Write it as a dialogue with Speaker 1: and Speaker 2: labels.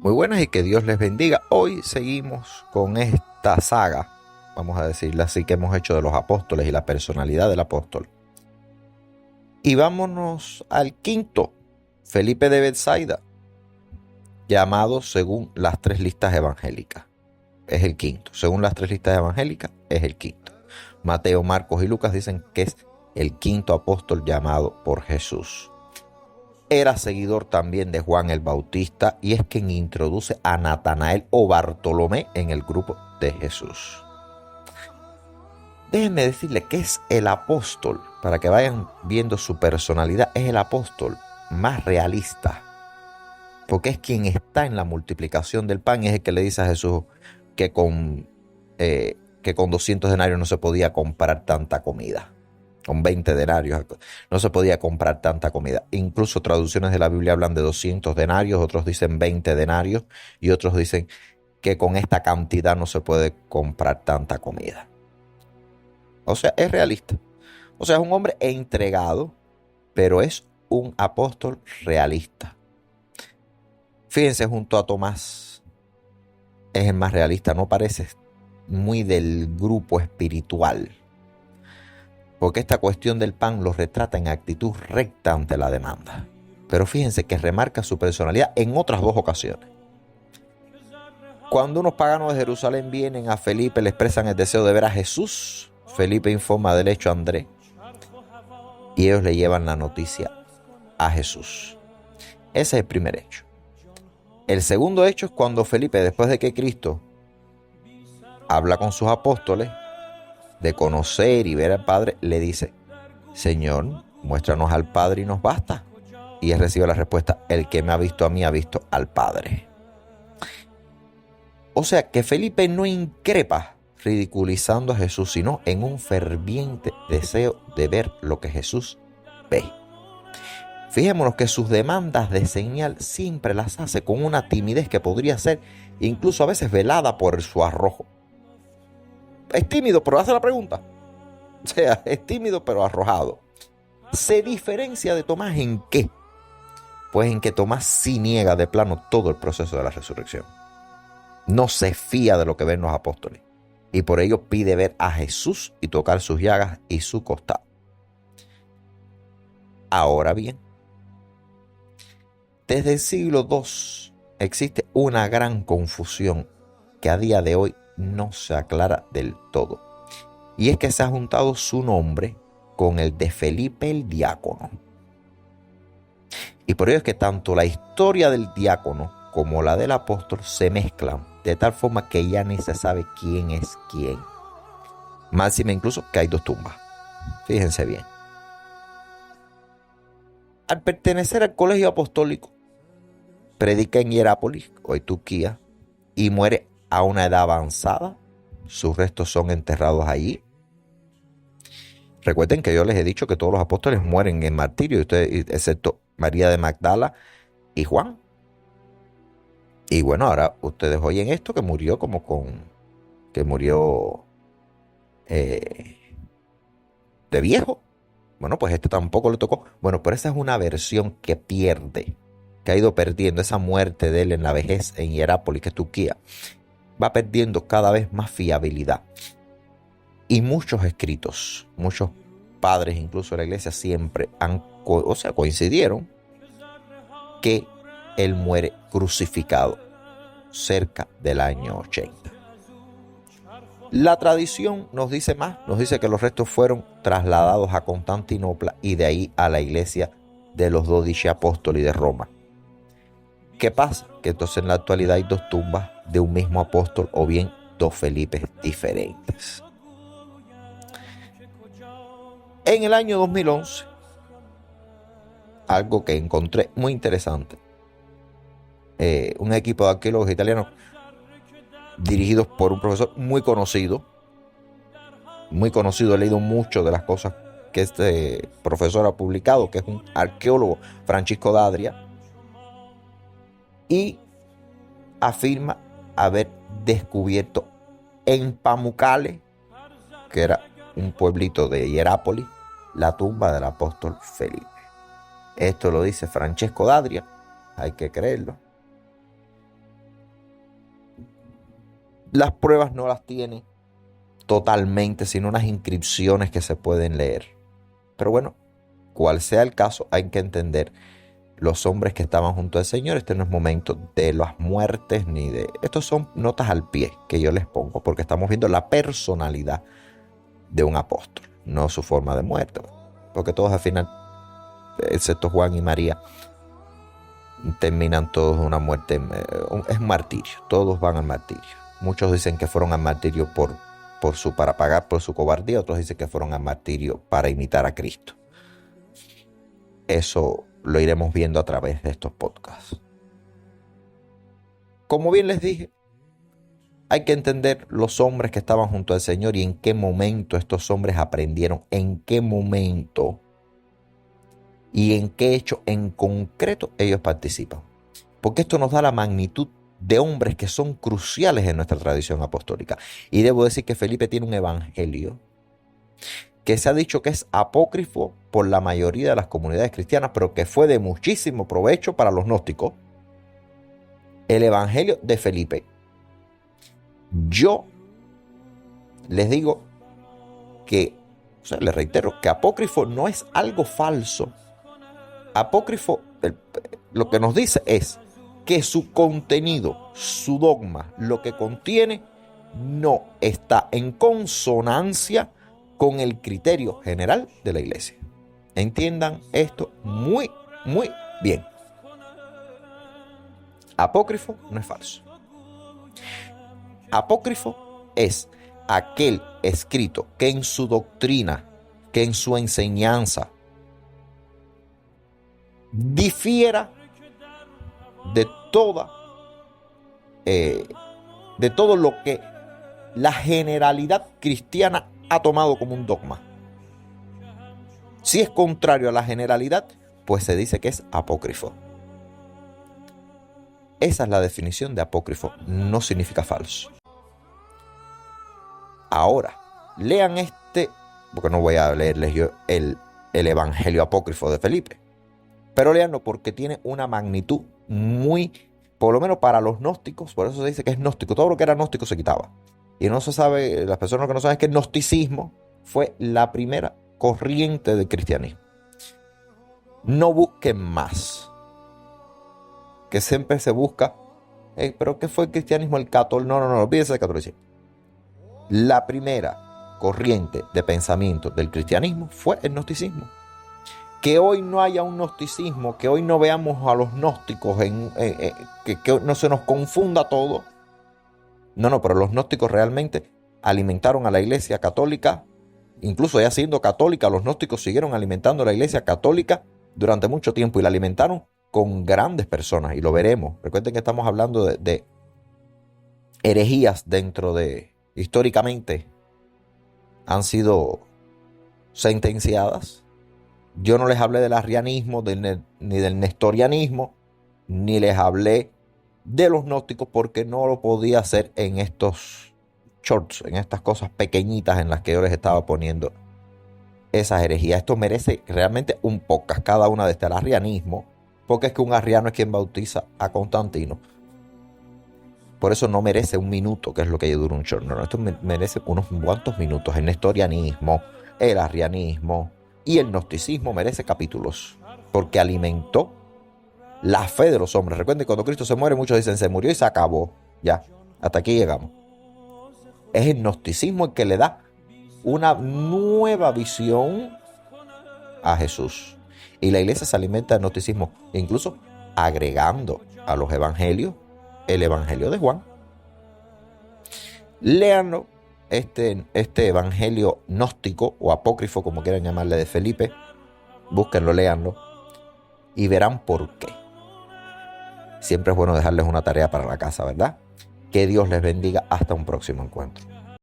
Speaker 1: Muy buenas y que Dios les bendiga. Hoy seguimos con esta saga, vamos a decirla así, que hemos hecho de los apóstoles y la personalidad del apóstol. Y vámonos al quinto, Felipe de Betsaida, llamado según las tres listas evangélicas. Es el quinto. Según las tres listas evangélicas, es el quinto. Mateo, Marcos y Lucas dicen que es el quinto apóstol llamado por Jesús. Era seguidor también de Juan el Bautista y es quien introduce a Natanael o Bartolomé en el grupo de Jesús. Déjenme decirle que es el apóstol, para que vayan viendo su personalidad, es el apóstol más realista, porque es quien está en la multiplicación del pan y es el que le dice a Jesús que con 200 denarios no se podía comprar tanta comida. Con 20 denarios no se podía comprar tanta comida. Incluso traducciones de la Biblia hablan de 200 denarios, otros dicen 20 denarios y otros dicen que con esta cantidad no se puede comprar tanta comida. O sea, es realista. O sea, es un hombre entregado, pero es un apóstol realista. Fíjense, junto a Tomás, es el más realista, no parece muy del grupo espiritual, porque esta cuestión del pan lo retrata en actitud recta ante la demanda. Pero fíjense que remarca su personalidad en otras dos ocasiones. Cuando unos paganos de Jerusalén vienen a Felipe, le expresan el deseo de ver a Jesús, Felipe informa del hecho a Andrés y ellos le llevan la noticia a Jesús. Ese es el primer hecho. El segundo hecho es cuando Felipe, después de que Cristo habla con sus apóstoles, de conocer y ver al Padre, le dice: Señor, muéstranos al Padre y nos basta. Y él recibe la respuesta: el que me ha visto a mí ha visto al Padre. O sea que Felipe no increpa ridiculizando a Jesús, sino en un ferviente deseo de ver lo que Jesús ve. Fijémonos que sus demandas de señal siempre las hace con una timidez que podría ser incluso a veces velada por su arrojo. Es tímido, pero hace la pregunta. O sea, es tímido, pero arrojado. ¿Se diferencia de Tomás en qué? Pues en que Tomás sí niega de plano todo el proceso de la resurrección. No se fía de lo que ven los apóstoles. Y por ello pide ver a Jesús y tocar sus llagas y su costado. Ahora bien, desde el siglo II existe una gran confusión que a día de hoy no se aclara del todo. Y es que se ha juntado su nombre con el de Felipe el diácono. Y por ello es que tanto la historia del diácono como la del apóstol se mezclan de tal forma que ya ni se sabe quién es quién. Máxime incluso que hay dos tumbas. Fíjense bien. Al pertenecer al colegio apostólico, predica en Hierápolis, hoy Turquía, y muere a una edad avanzada. Sus restos son enterrados allí. Recuerden que yo les he dicho que todos los apóstoles mueren en martirio, excepto María de Magdala y Juan. Y bueno, ahora ustedes oyen esto que murió de viejo. Bueno, pues este tampoco le tocó. Bueno, pero esa es una versión que pierde, que ha ido perdiendo esa muerte de él en la vejez en Hierápolis, que es Turquía. Va perdiendo cada vez más fiabilidad. Y muchos escritos, muchos padres incluso de la iglesia siempre coincidieron que él muere crucificado cerca del año 80. La tradición nos dice más, nos dice que los restos fueron trasladados a Constantinopla y de ahí a la iglesia de los 12 apóstoles de Roma. ¿Qué pasa? Que entonces en la actualidad hay dos tumbas de un mismo apóstol o bien dos Felipes diferentes. En el año 2011, algo que encontré muy interesante, un equipo de arqueólogos italianos dirigidos por un profesor muy conocido, he leído mucho de las cosas que este profesor ha publicado, que es un arqueólogo, Francesco D'Adria, y afirma haber descubierto en Pamukkale, que era un pueblito de Hierápolis, la tumba del apóstol Felipe. Esto lo dice Francesco D'Adria, hay que creerlo. Las pruebas no las tiene totalmente, sino unas inscripciones que se pueden leer. Pero bueno, cual sea el caso, hay que entender los hombres que estaban junto al Señor. Este no es momento de las muertes ni de... Estos son notas al pie que yo les pongo porque estamos viendo la personalidad de un apóstol, no su forma de muerte. Porque todos al final, excepto Juan y María, terminan todos una muerte, es martirio, todos van al martirio. Muchos dicen que fueron al martirio para pagar por su cobardía, otros dicen que fueron al martirio para imitar a Cristo. Eso lo iremos viendo a través de estos podcasts. Como bien les dije, hay que entender los hombres que estaban junto al Señor y en qué momento estos hombres aprendieron, en qué momento y en qué hecho en concreto ellos participan. Porque esto nos da la magnitud de hombres que son cruciales en nuestra tradición apostólica. Y debo decir que Felipe tiene un evangelio que se ha dicho que es apócrifo por la mayoría de las comunidades cristianas, pero que fue de muchísimo provecho para los gnósticos. El evangelio de Felipe. Yo les digo que, les reitero, que apócrifo no es algo falso. Apócrifo, lo que nos dice es que su contenido, su dogma, lo que contiene, no está en consonancia con el criterio general de la iglesia. Entiendan esto muy, muy bien. Apócrifo no es falso. Apócrifo es aquel escrito que en su doctrina, que en su enseñanza, difiera de todo lo que la generalidad cristiana ha tomado como un dogma. Si es contrario a la generalidad, pues se dice que es apócrifo. Esa es la definición de apócrifo, no significa falso. Ahora, lean porque no voy a leerles yo el evangelio apócrifo de Felipe, pero léanlo porque tiene una magnitud muy, por lo menos para los gnósticos, por eso se dice que es gnóstico. Todo lo que era gnóstico se quitaba. Y no se sabe, las personas que no saben es que el gnosticismo fue la primera corriente del cristianismo. No busquen más. Que siempre se busca, pero ¿qué fue el cristianismo? El catolicismo. No, olvídese del catolicismo. La primera corriente de pensamiento del cristianismo fue el gnosticismo. Que hoy no haya un gnosticismo, que hoy no veamos a los gnósticos, que no se nos confunda todo. No, pero los gnósticos realmente alimentaron a la iglesia católica. Incluso ya siendo católica, los gnósticos siguieron alimentando a la iglesia católica durante mucho tiempo y la alimentaron con grandes personas, y lo veremos. Recuerden que estamos hablando de herejías históricamente han sido sentenciadas. Yo no les hablé del arrianismo, ni del nestorianismo, ni les hablé de los gnósticos porque no lo podía hacer en estos shorts, en estas cosas pequeñitas en las que yo les estaba poniendo esas herejías. Esto merece realmente un podcast, cada una de estas. El arrianismo, porque es que un arriano es quien bautiza a Constantino. Por eso no merece un minuto, que es lo que dura un short. No, esto merece unos cuantos minutos. El nestorianismo, el arrianismo y el gnosticismo merece capítulos, porque alimentó la fe de los hombres. Recuerden que cuando Cristo se muere, muchos dicen se murió y se acabó. Ya, hasta aquí llegamos. Es el gnosticismo el que le da una nueva visión a Jesús. Y la iglesia se alimenta del gnosticismo, incluso agregando a los evangelios el evangelio de Juan. Léanlo, este evangelio gnóstico o apócrifo, como quieran llamarle, de Felipe. Búsquenlo, léanlo y verán por qué. Siempre es bueno dejarles una tarea para la casa, ¿verdad? Que Dios les bendiga. Hasta un próximo encuentro.